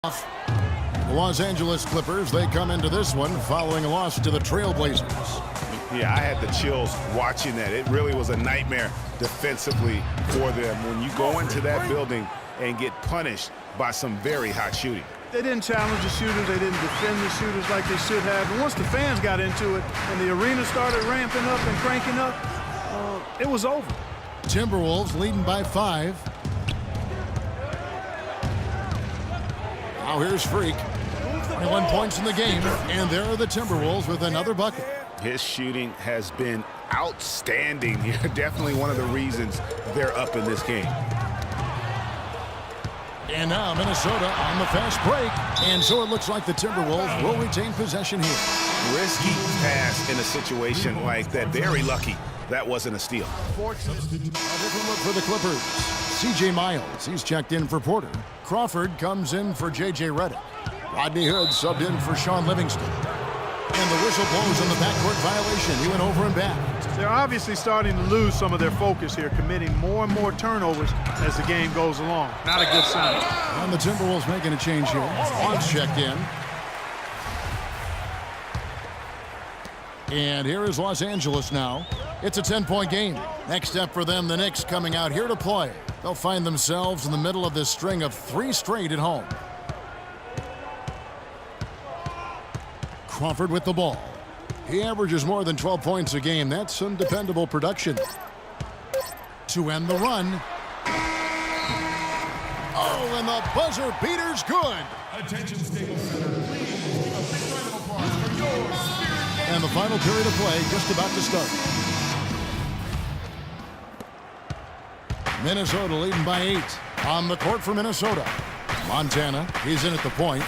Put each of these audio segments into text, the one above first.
The Los Angeles Clippers, they come into this one following a loss to the Trailblazers. Yeah, I had the chills watching that. It really was a nightmare defensively for them when you go into that building and get punished by some very hot shooting. They didn't challenge the shooters. They didn't defend the shooters like they should have. And once the fans got into it and the arena started ramping up and cranking up, it was over. Timberwolves leading by 5. Now here's Freak. 21 points in the game, and there are the Timberwolves with another bucket. His shooting has been outstanding. Definitely one of the reasons they're up in this game. And now Minnesota on the fast break. And so it looks like the Timberwolves will retain possession here. Risky pass in a situation like that. Very lucky that wasn't a steal. A different look for the Clippers. C.J. Miles, he's checked in for Porter. Crawford comes in for J.J. Redick. Rodney Hood subbed in for Shaun Livingston. And the whistle blows on the backcourt violation. He went over and back. They're obviously starting to lose some of their focus here, committing more and more turnovers as the game goes along. Not a good sign. And the Timberwolves making a change here. Wants checked in. And here is Los Angeles now. It's a 10-point game. Next up for them, the Knicks coming out here to play. They'll find themselves in the middle of this string of 3 straight at home. Crawford with the ball. He averages more than 12 points a game. That's some dependable production. To end the run. Oh, and the buzzer beater's good. Attention, Staples Center, please give a big round of applause for your Spirit. And the final period of play just about to start. Minnesota leading by 8. On the court for Minnesota. Montana, he's in at the point.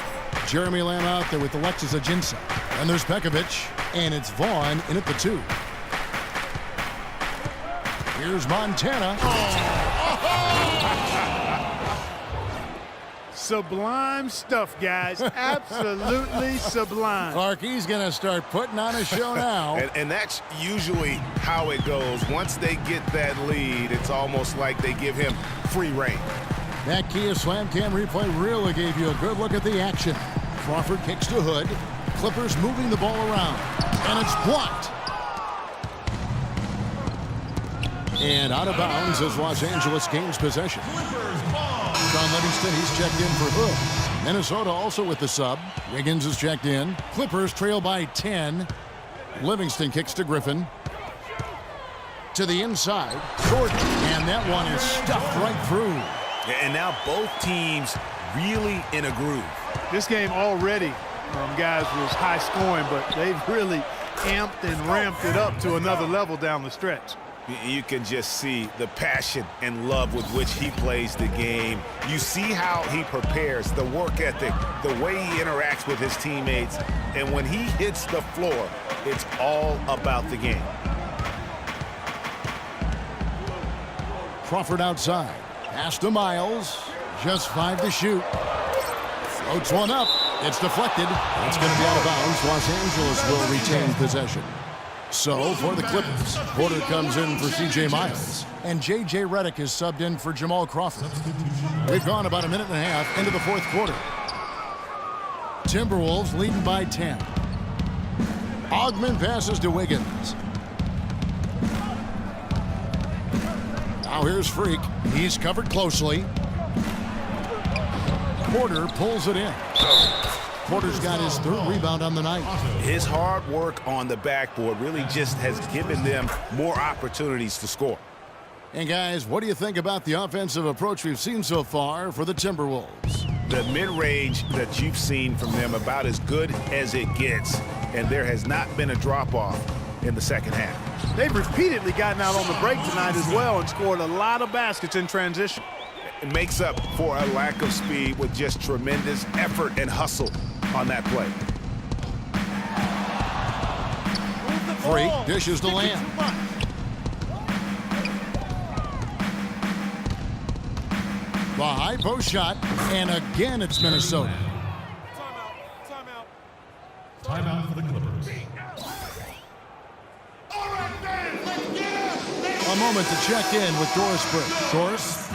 Jeremy Lamb out there with Alexis Ajinça. And there's Pekovic. And it's Vaughn in at the 2. Here's Montana. Sublime stuff, guys. Absolutely sublime. Clarkie's going to start putting on a show now. And that's usually how it goes. Once they get that lead, it's almost like they give him free reign. That Kia Slam Cam replay really gave you a good look at the action. Crawford kicks to Hood. Clippers moving the ball around. And it's blocked. And out of bounds as Los Angeles gains possession. Shaun Livingston, he's checked in for Hood. Minnesota also with the sub. Wiggins is checked in. Clippers trail by 10. Livingston kicks to Griffin. To the inside. Short. And that one is stuffed right through. And now both teams really in a groove. This game already, guys, was high scoring, but they've really amped and ramped it up to another level down the stretch. You can just see the passion and love with which he plays the game. You see how he prepares, the work ethic, the way he interacts with his teammates. And when he hits the floor, it's all about the game. Crawford outside. Pass to Miles. Just 5 to shoot. Floats one up. It's deflected. It's going to be out of bounds. Los Angeles will retain possession. So, for the Clippers, Porter comes in for C.J. Miles. And J.J. Redick is subbed in for Jamal Crawford. We've gone about a minute and a half into the 4th quarter. Timberwolves leading by 10. Ogman passes to Wiggins. Now here's Freak. He's covered closely. Porter pulls it in. Porter's got his 3rd rebound on the night. His hard work on the backboard really just has given them more opportunities to score. And guys, what do you think about the offensive approach we've seen so far for the Timberwolves? The mid-range that you've seen from them about as good as it gets, and there has not been a drop-off in the second half. They've repeatedly gotten out on the break tonight as well and scored a lot of baskets in transition. It makes up for a lack of speed with just tremendous effort and hustle on that play. Freak dishes to Lamb. The high post shot, and again it's Minnesota. Timeout for the Clippers. A moment to check in with Doris Burke. Doris?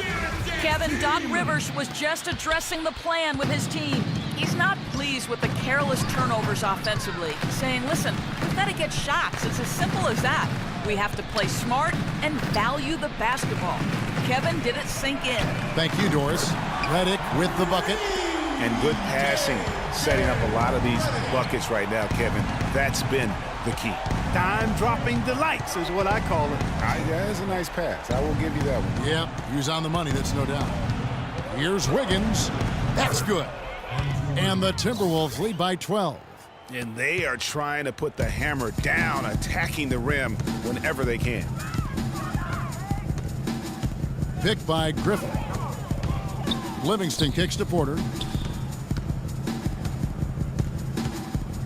Kevin, Doc Rivers was just addressing the plan with his team. He's not pleased with the careless turnovers offensively, saying, listen, we've got to get shots. It's as simple as that. We have to play smart and value the basketball. Kevin did it sink in. Thank you, Doris. Redick with the bucket. And good passing, setting up a lot of these buckets right now, Kevin. That's been the key. Dime-dropping delights is what I call it. Yeah, that's a nice pass. I will give you that one. Yep, he was on the money, that's no doubt. Here's Wiggins. That's good. And the Timberwolves lead by 12. And they are trying to put the hammer down, attacking the rim whenever they can. Picked by Griffin. Livingston kicks to Porter.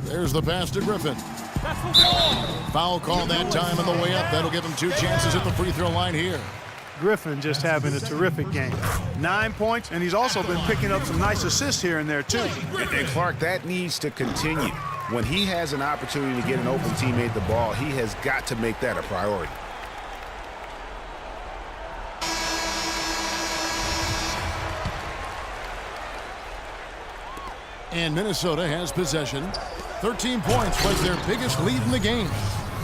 There's the pass to Griffin. Foul call that time on the way up. That'll give him 2 chances at the free throw line here. Griffin just having a terrific game. 9 points, and he's also been picking up some nice assists here and there, too. And Clark, that needs to continue. When he has an opportunity to get an open teammate the ball, he has got to make that a priority. And Minnesota has possession. 13 points was their biggest lead in the game.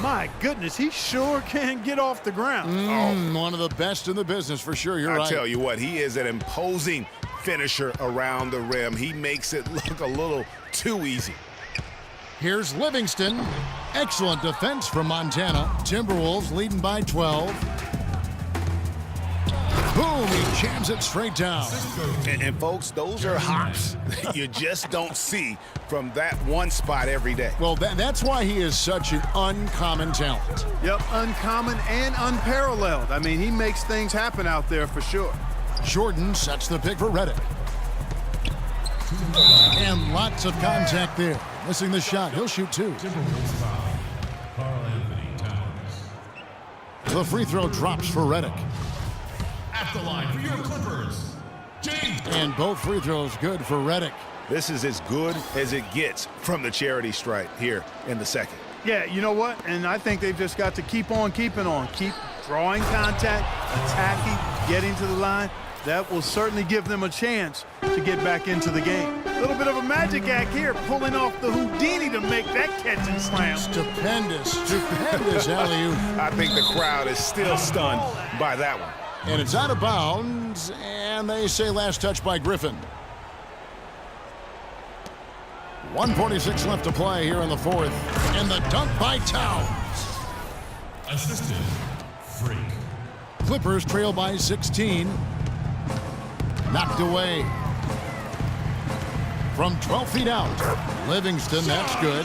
My goodness, he sure can get off the ground. One of the best in the business for sure. You're right. I tell you what, he is an imposing finisher around the rim. He makes it look a little too easy. Here's Livingston. Excellent defense from Montana. Timberwolves leading by 12. Boom, he jams it straight down. And folks, those are hops you just don't see from that one spot every day. Well, that's why he is such an uncommon talent. Yep, uncommon and unparalleled. I mean, he makes things happen out there for sure. Jordan sets the pick for Redick. And lots of contact there. Missing the shot. He'll shoot 2. The free throw drops for Redick. At the line for your Clippers, James. And both free throws good for Redick. This is as good as it gets from the charity stripe here in the second. Yeah, you know what? And I think they've just got to keep on keeping on. Keep drawing contact, attacking, getting to the line. That will certainly give them a chance to get back into the game. A little bit of a magic act here, pulling off the Houdini to make that catch and slam. Stupendous alley-oop. I think the crowd is still stunned by that one. And it's out of bounds, and they say last touch by Griffin. 1:46 left to play here in the fourth. And the dunk by Towns. Assisted, Freak. Clippers trail by 16. Knocked away. From 12 feet out. Livingston, that's good.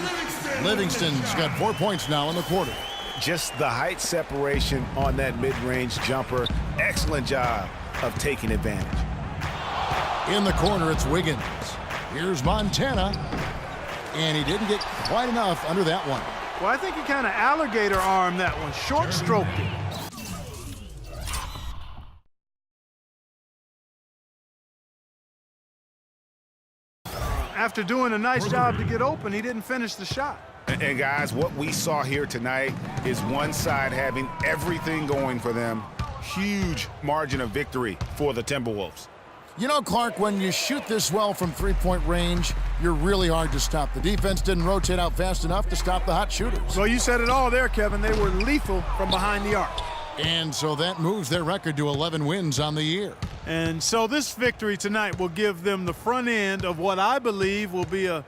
Livingston's got 4 points now in the quarter. Just the height separation on that mid-range jumper. Excellent job of taking advantage. In the corner, it's Wiggins. Here's Montana. And he didn't get quite enough under that one. Well, I think he kind of alligator armed that one. Short stroked it. After doing a nice job to get open, he didn't finish the shot. And guys, what we saw here tonight is one side having everything going for them. Huge margin of victory for the Timberwolves. You know, Clark, when you shoot this well from three-point range, you're really hard to stop. The defense didn't rotate out fast enough to stop the hot shooters. Well, you said it all there, Kevin. They were lethal from behind the arc. And so that moves their record to 11 wins on the year. And so this victory tonight will give them the front end of what I believe will be a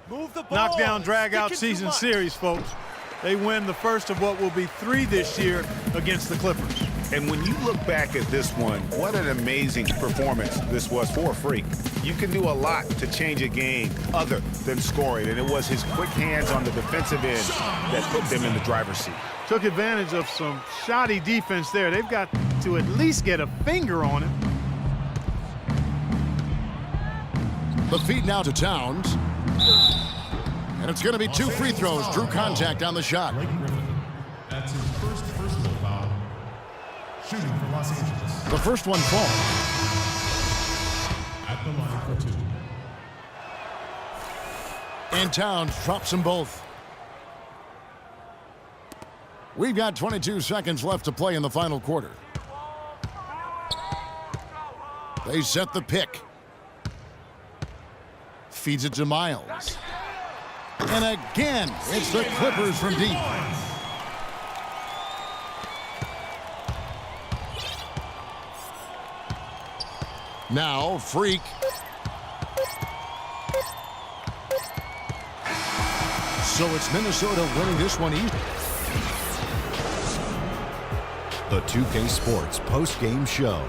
knockdown, drag-out season series, folks. They win the first of what will be 3 this year against the Clippers. And when you look back at this one, what an amazing performance this was for a Freak. You can do a lot to change a game other than scoring, and it was his quick hands on the defensive end that put them in the driver's seat. Took advantage of some shoddy defense there. They've got to at least get a finger on it. The feed now to Towns. And it's going to be 2 free throws. Drew contact on the shot. That's his first personal foul. Shooting for Los Angeles. The first one falls. At the line for 2. And Towns drops them both. We've got 22 seconds left to play in the final quarter. They set the pick. Feeds it to Miles. And again, it's the Clippers from deep. Now, Freak. So it's Minnesota winning this one easy. The 2K Sports post-game show.